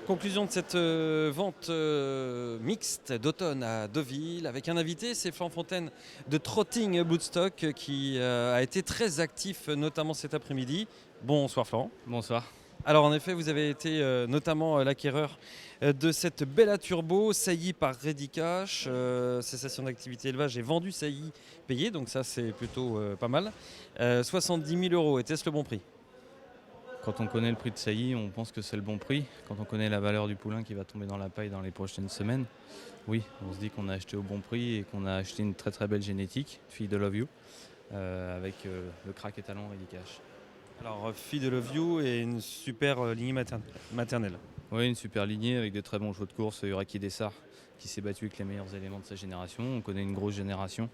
Conclusion de cette vente mixte d'automne à Deauville avec un invité, c'est Florent Fontaine de Trotting Bloodstock qui a été très actif notamment cet après-midi. Bonsoir Florent. Bonsoir. Alors en effet, vous avez été notamment l'acquéreur de cette Bella Turbo saillie par Redicash, cessation d'activité élevage et vendu saillie payé, donc ça c'est plutôt pas mal. 70 000 euros, était-ce le bon prix? Quand on connaît le prix de saillie, on pense que c'est le bon prix. Quand on connaît la valeur du poulain qui va tomber dans la paille dans les prochaines semaines, oui, on se dit qu'on a acheté au bon prix et qu'on a acheté une très très belle génétique, fille de Love You, avec le crack étalon Redicash. Alors fille de Love You et une super lignée maternelle. Oui, une super lignée avec de très bons chevaux de course, Uraki Dessart, qui s'est battu avec les meilleurs éléments de sa génération. On connaît une grosse génération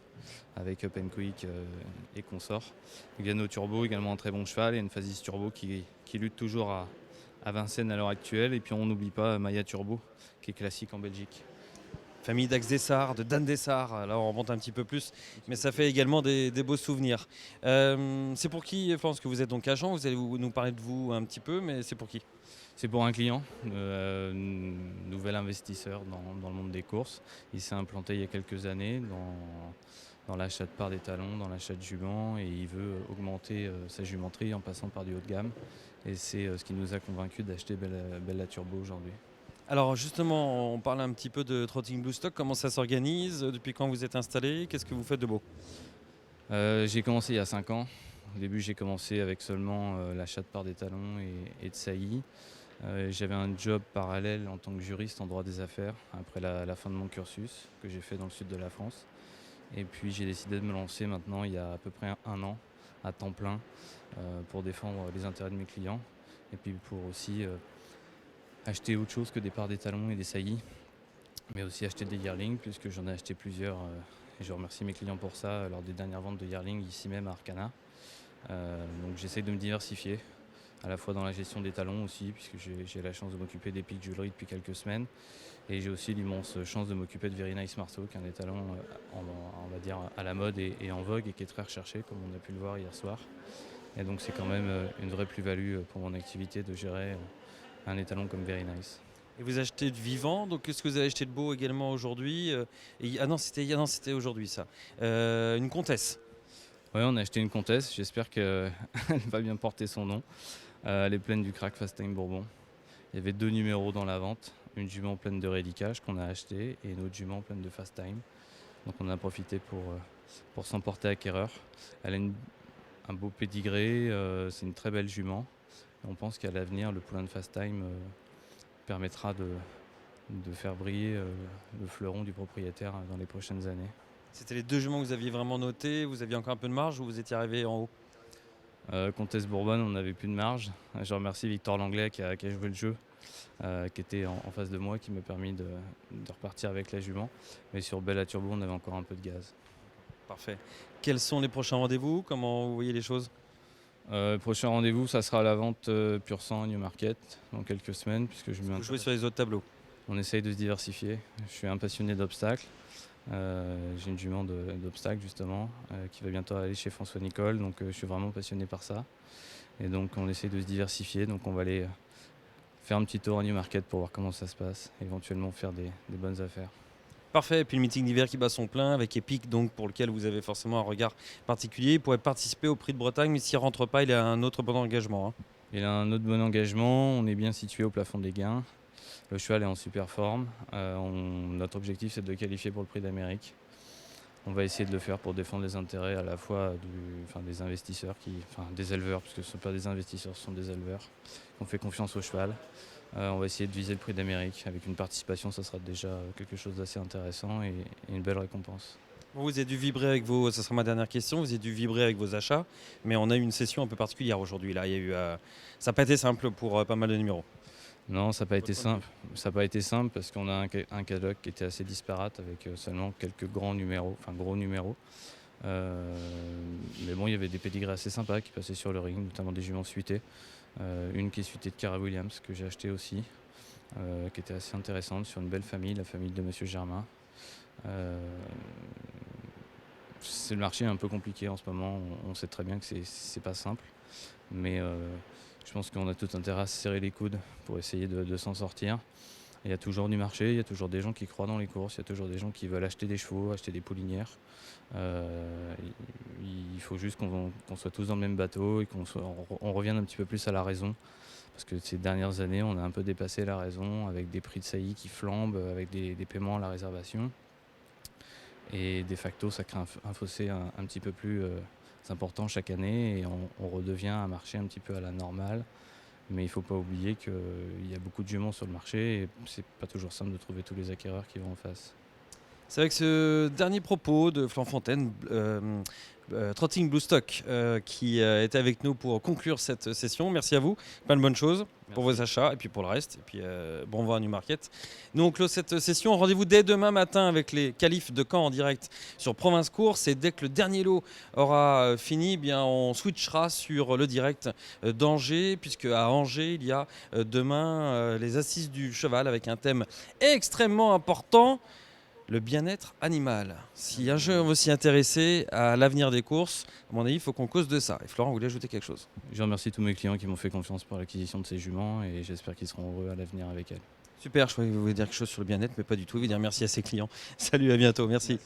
avec Up and Quick et consorts. Gano Turbo, également un très bon cheval, et une Phasis Turbo qui lutte toujours à Vincennes à l'heure actuelle. Et puis on n'oublie pas Maya Turbo, qui est classique en Belgique. Famille d'Ax Dessart, de Dan Dessart, là on remonte un petit peu plus, mais ça fait également des beaux souvenirs. C'est pour qui, je pense que vous êtes donc agent, vous allez nous parler de vous un petit peu, mais c'est pour qui? C'est pour un client, nouvel investisseur dans le monde des courses. Il s'est implanté il y a quelques années dans l'achat de parts d'étalons, dans l'achat de juments, et il veut augmenter sa jumenterie en passant par du haut de gamme. Et c'est ce qui nous a convaincus d'acheter Bella Turbo aujourd'hui. Alors justement, on parle un petit peu de Trotting Bloodstock, comment ça s'organise, depuis quand vous êtes installé, qu'est-ce que vous faites de beau? J'ai commencé il y a 5 ans. Au début, j'ai commencé avec seulement l'achat de parts d'étalons et de saillies. J'avais un job parallèle en tant que juriste en droit des affaires après la fin de mon cursus que j'ai fait dans le sud de la France. Et puis j'ai décidé de me lancer maintenant il y a à peu près un an à temps plein pour défendre les intérêts de mes clients et puis pour aussi acheter autre chose que des parts d'étalons et des saillies, mais aussi acheter des yearlings puisque j'en ai acheté plusieurs et je remercie mes clients pour ça lors des dernières ventes de yearlings ici même à Arcana. Donc j'essaie de me diversifier à la fois dans la gestion des talons aussi, puisque j'ai la chance de m'occuper des pics jewelry depuis quelques semaines. Et j'ai aussi l'immense chance de m'occuper de Very Nice Marceau, qui est un des talons, on va dire, à la mode et en vogue et qui est très recherché, comme on a pu le voir hier soir. Et donc c'est quand même une vraie plus-value pour mon activité de gérer un étalon comme Very Nice. Et vous achetez de vivant, donc qu'est-ce que vous avez acheté de beau également aujourd'hui? Ah non, c'était aujourd'hui ça. Une comtesse. Oui, on a acheté une comtesse, j'espère qu'elle va bien porter son nom. Elle est pleine du crack Fast Time Bourbon. Il y avait 2 numéros dans la vente, une jument pleine de Redicash qu'on a acheté et une autre jument pleine de Fast Time. Donc on a profité pour s'en porter acquéreur. Elle a un beau pédigré, c'est une très belle jument. Et on pense qu'à l'avenir, le poulain de Fast Time permettra de faire briller le fleuron du propriétaire dans les prochaines années. C'était les deux juments que vous aviez vraiment notés, vous aviez encore un peu de marge ou vous étiez arrivé en haut? Comtesse Bourbonne, on n'avait plus de marge. Je remercie Victor Langlais qui a joué le jeu, qui était en face de moi, qui m'a permis de repartir avec la jument. Mais sur Bella Turbo, on avait encore un peu de gaz. Parfait. Quels sont les prochains rendez-vous? Comment vous voyez les choses? Prochain rendez-vous, ça sera la vente pur sang Newmarket dans quelques semaines, puisque Vous jouez sur les autres tableaux. on essaye de se diversifier. Je suis un passionné d'obstacles. J'ai une jument d'obstacles justement qui va bientôt aller chez François Nicole, donc je suis vraiment passionné par ça. Et donc on essaie de se diversifier, donc on va aller faire un petit tour à Newmarket pour voir comment ça se passe, éventuellement faire des bonnes affaires. Parfait, et puis le meeting d'hiver qui bat son plein avec Epic, donc pour lequel vous avez forcément un regard particulier. Il pourrait participer au Prix de Bretagne, mais s'il ne rentre pas, il a un autre bon engagement, hein. Il a un autre bon engagement, on est bien situé au plafond des gains. Le cheval est en super forme. Notre objectif c'est de le qualifier pour le Prix d'Amérique. On va essayer de le faire pour défendre les intérêts à la fois des investisseurs, des éleveurs, parce que ce ne sont pas des investisseurs, ce sont des éleveurs. On fait confiance au cheval. On va essayer de viser le Prix d'Amérique. Avec une participation, ça sera déjà quelque chose d'assez intéressant et une belle récompense. Vous avez dû vibrer avec vos, ça sera ma dernière question, vous avez dû vibrer avec vos achats, mais on a eu une session un peu particulière aujourd'hui. Là, il y a eu, ça n'a pas été simple pour pas mal de numéros. Non, ça n'a pas été Votre point de simple. Ça n'a pas été simple parce qu'on a un catalogue qui était assez disparate avec seulement quelques gros numéros. Mais bon, il y avait des pédigrés assez sympas qui passaient sur le ring, notamment des juments suitées. Une qui est suitée de Cara Williams que j'ai acheté aussi, qui était assez intéressante sur une belle famille, la famille de Monsieur Germain. Euh, c'est le marché un peu compliqué en ce moment. On sait très bien que c'est pas simple, mais Je pense qu'on a tout intérêt à se serrer les coudes pour essayer de s'en sortir. Il y a toujours du marché, il y a toujours des gens qui croient dans les courses, il y a toujours des gens qui veulent acheter des chevaux, acheter des poulinières. Euh, il faut juste qu'on soit tous dans le même bateau et on revienne un petit peu plus à la raison. Parce que ces dernières années, on a un peu dépassé la raison avec des prix de saillie qui flambent, avec des paiements à la réservation. Et de facto, ça crée un fossé un petit peu plus important chaque année et on redevient un marché un petit peu à la normale. Mais il ne faut pas oublier qu'il y a beaucoup de juments sur le marché et c'est pas toujours simple de trouver tous les acquéreurs qui vont en face. C'est avec ce dernier propos de Flan Fontaine, Trotting Blue Stock, qui était avec nous pour conclure cette session. Merci à vous, plein de bonnes choses pour vos achats et puis pour le reste. Et puis bon vent à Newmarket. Nous on close cette session. Rendez-vous dès demain matin avec les qualifs de Caen en direct sur Province Course. Et dès que le dernier lot aura fini, eh bien, on switchera sur le direct d'Angers, puisque à Angers il y a demain les assises du cheval avec un thème extrêmement important. Le bien-être animal. Si un jeu veut s'y intéresser à l'avenir des courses, à mon avis, il faut qu'on cause de ça. Et Florent voulait ajouter quelque chose. Je remercie tous mes clients qui m'ont fait confiance pour l'acquisition de ces juments et j'espère qu'ils seront heureux à l'avenir avec elles. Super, je croyais que vous vouliez dire quelque chose sur le bien-être, mais pas du tout. Il veut dire merci à ses clients. Salut, à bientôt, merci.